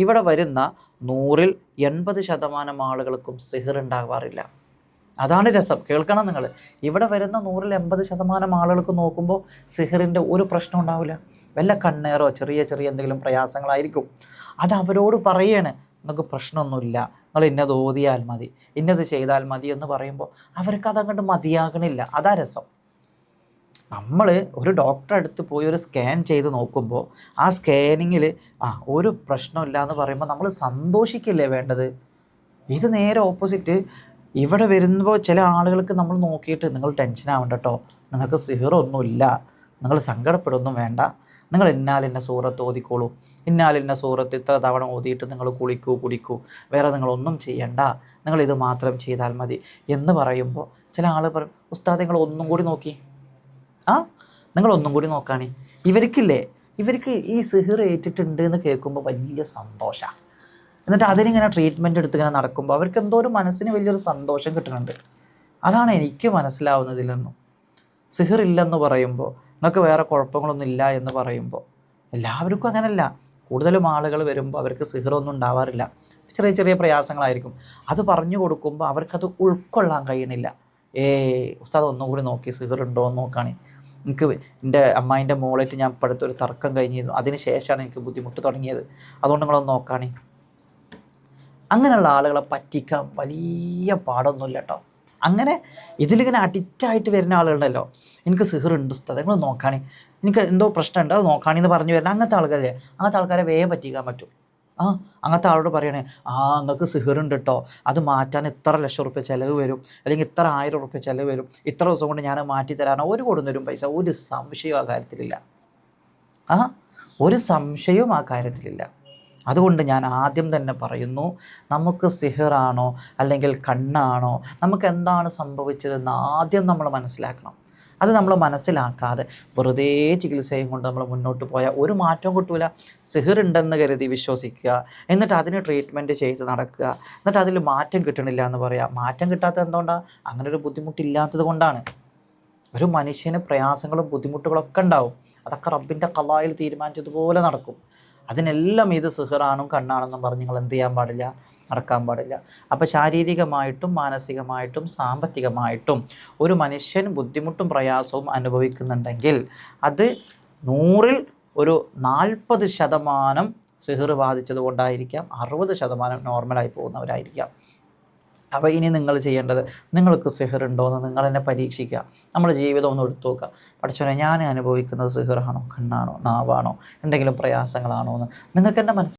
ഇവിടെ വരുന്ന 100-ൽ 80% ആളുകൾക്കും സിഹിർ ഉണ്ടാവാറില്ല. അതാണ് രസം. കേൾക്കണം നിങ്ങൾ. ഇവിടെ വരുന്ന 100-ൽ 80% ആളുകൾക്ക് നോക്കുമ്പോൾ സിഹിറിൻ്റെ ഒരു പ്രശ്നം ഉണ്ടാവില്ല. വല്ല കണ്ണേറോ ചെറിയ ചെറിയ എന്തെങ്കിലും പ്രയാസങ്ങളായിരിക്കും. അത് അവരോട് പറയാണ്, നിങ്ങൾക്ക് പ്രശ്നമൊന്നുമില്ല, നിങ്ങൾ ഇന്നത് ഓതിയാൽ മതി, ഇന്നത് ചെയ്താൽ മതി എന്ന് പറയുമ്പോൾ അവർക്ക് അതങ്ങോട്ട് മതിയാകണില്ല. അതാ രസം. നമ്മൾ ഒരു ഡോക്ടറെ അടുത്ത് പോയി ഒരു സ്കാൻ ചെയ്ത് നോക്കുമ്പോൾ ആ സ്കാനിങ്ങിൽ ഒരു പ്രശ്നമില്ല എന്ന് പറയുമ്പോൾ നമ്മൾ സന്തോഷിക്കില്ലേ വേണ്ടത്? ഇത് നേരെ ഓപ്പോസിറ്റ്. ഇവിടെ വരുമ്പോൾ ചില ആളുകൾക്ക് നമ്മൾ നോക്കിയിട്ട് നിങ്ങൾ ടെൻഷൻ ആവണ്ട കേട്ടോ, നിങ്ങൾക്ക് സിഹിറൊന്നുമില്ല, നിങ്ങൾ സങ്കടപ്പെടുകയൊന്നും വേണ്ട, നിങ്ങൾ ഇന്നാലിന്ന സൂറത്ത് ഓതിക്കോളൂ, ഇന്നാലിന്ന സൂറത്ത് ഇത്ര തവണ ഓതിയിട്ട് നിങ്ങൾ കുളിക്കൂ കുടിക്കൂ, വേറെ നിങ്ങളൊന്നും ചെയ്യണ്ട, നിങ്ങളിത് മാത്രം ചെയ്താൽ മതി എന്ന് പറയുമ്പോൾ ചില ആൾ പറയും, ഉസ്താദ് നിങ്ങൾ ഒന്നും കൂടി നോക്കി, നിങ്ങളൊന്നും കൂടി നോക്കാണേ. ഇവർക്ക് ഈ സിഹിർ ഏറ്റിട്ടുണ്ട് എന്ന് കേൾക്കുമ്പോൾ വലിയ സന്തോഷമാണ്. എന്നിട്ട് അതിനിങ്ങനെ ട്രീറ്റ്മെൻറ്റ് എടുത്ത് ഇങ്ങനെ നടക്കുമ്പോൾ അവർക്ക് എന്തോ ഒരു മനസ്സിന് വലിയൊരു സന്തോഷം കിട്ടുന്നുണ്ട്. അതാണ് എനിക്ക് മനസ്സിലാവുന്നതിൽ നിന്നും. സിഹിർ ഇല്ലെന്ന് പറയുമ്പോൾ, നിങ്ങൾക്ക് വേറെ കുഴപ്പങ്ങളൊന്നും ഇല്ല എന്ന് പറയുമ്പോൾ, എല്ലാവർക്കും അങ്ങനല്ല. കൂടുതലും ആളുകൾ വരുമ്പോൾ അവർക്ക് സിഹിറൊന്നും ഉണ്ടാവാറില്ല, ചെറിയ ചെറിയ പ്രയാസങ്ങളായിരിക്കും. അത് പറഞ്ഞു കൊടുക്കുമ്പോൾ അവർക്കത് ഉൾക്കൊള്ളാൻ കഴിയണില്ല. ഉസ്താദ് ഒന്നും കൂടി നോക്കി, സിഹിർ ഉണ്ടോ എന്ന് നോക്കുകയാണ്. എനിക്ക് എൻ്റെ അമ്മായിൻ്റെ മോളായിട്ട് ഞാൻ ഇപ്പോഴത്തൊരു തർക്കം കഴിഞ്ഞിരുന്നു, അതിന് ശേഷമാണ് എനിക്ക് ബുദ്ധിമുട്ട് തുടങ്ങിയത്, അതുകൊണ്ട് നിങ്ങളൊന്ന് നോക്കുകയാണ്. അങ്ങനെയുള്ള ആളുകളെ പറ്റിക്കാൻ വലിയ പാടൊന്നുമില്ല കേട്ടോ. അങ്ങനെ ഇതിലിങ്ങനെ അഡിക്റ്റായിട്ട് വരുന്ന ആളുകളുണ്ടല്ലോ, എനിക്ക് സിഹിറുണ്ട് ഉസ്താദ് നിങ്ങൾ നോക്കാണേ, എനിക്ക് എന്തോ പ്രശ്നമുണ്ട് അത് നോക്കാണെന്ന് പറഞ്ഞു വരുന്ന അങ്ങനത്തെ ആൾക്കാരല്ലേ, അങ്ങനത്തെ ആൾക്കാരെ വേഗം പറ്റിക്കാൻ പറ്റും. അങ്ങനത്തെ ആളോട് പറയണേ, നിങ്ങൾക്ക് സിഹിറുണ്ട് കേട്ടോ, അത് മാറ്റാൻ ഇത്ര ലക്ഷം റുപ്യ ചിലവ് വരും, അല്ലെങ്കിൽ ഇത്ര 1000 റുപ്യ ചിലവ് വരും, ഇത്ര ദിവസം കൊണ്ട് ഞാൻ മാറ്റി തരാനോ ഒരു കൊടുന്നൊരും പൈസ. ഒരു സംശയവും ആ കാര്യത്തിലില്ല. ഒരു സംശയവും ആ കാര്യത്തിലില്ല. അതുകൊണ്ട് ഞാൻ ആദ്യം തന്നെ പറയുന്നു, നമുക്ക് സിഹിറാണോ അല്ലെങ്കിൽ കണ്ണാണോ, നമുക്ക് എന്താണ് സംഭവിച്ചതെന്ന് ആദ്യം നമ്മൾ മനസ്സിലാക്കണം. അത് നമ്മൾ മനസ്സിലാക്കാതെ വെറുതെ ചികിത്സയും കൊണ്ട് നമ്മൾ മുന്നോട്ട് പോയാൽ ഒരു മാറ്റവും കിട്ടൂല. സിഹിറുണ്ടെന്ന് കരുതി വിശ്വസിക്കുക, എന്നിട്ട് അതിന് ട്രീറ്റ്മെൻറ്റ് ചെയ്ത് നടക്കുക, എന്നിട്ട് അതിൽ മാറ്റം കിട്ടണില്ല എന്ന് പറയാം. മാറ്റം കിട്ടാത്തത് എന്തുകൊണ്ടാണ്? അങ്ങനെ ഒരു ബുദ്ധിമുട്ടില്ലാത്തത് കൊണ്ടാണ്. ഒരു മനുഷ്യന് പ്രയാസങ്ങളും ബുദ്ധിമുട്ടുകളൊക്കെ ഉണ്ടാവും, അതൊക്കെ റബ്ബിൻ്റെ ഖളായിൽ തീരുമാനിച്ചതുപോലെ നടക്കും. അതിനെല്ലാം ഇത് സിഹിറാണും കണ്ണാണെന്നും പറഞ്ഞ് നിങ്ങൾ എന്ത് ചെയ്യാൻ പാടില്ല? നടക്കാൻ പാടില്ല. അപ്പോൾ ശാരീരികമായിട്ടും മാനസികമായിട്ടും സാമ്പത്തികമായിട്ടും ഒരു മനുഷ്യൻ ബുദ്ധിമുട്ടും പ്രയാസവും അനുഭവിക്കുന്നുണ്ടെങ്കിൽ അത് 100-ൽ ഒരു 40% സിഹിർ ബാധിച്ചത് കൊണ്ടായിരിക്കാം, 60% നോർമലായി പോകുന്നവരായിരിക്കാം. അപ്പോൾ ഇനി നിങ്ങൾ ചെയ്യേണ്ടത്, നിങ്ങൾക്ക് സിഹിറുണ്ടോ എന്ന് നിങ്ങൾ തന്നെ പരീക്ഷിക്കുക. നമ്മുടെ ജീവിതം ഒന്ന് എടുത്തു നോക്കുക. പഠിച്ചോനെ, ഞാൻ അനുഭവിക്കുന്നത് സിഹിറാണോ, കണ്ണാണോ, നാവാണോ, എന്തെങ്കിലും പ്രയാസങ്ങളാണോ എന്ന് നിങ്ങൾക്ക് തന്നെ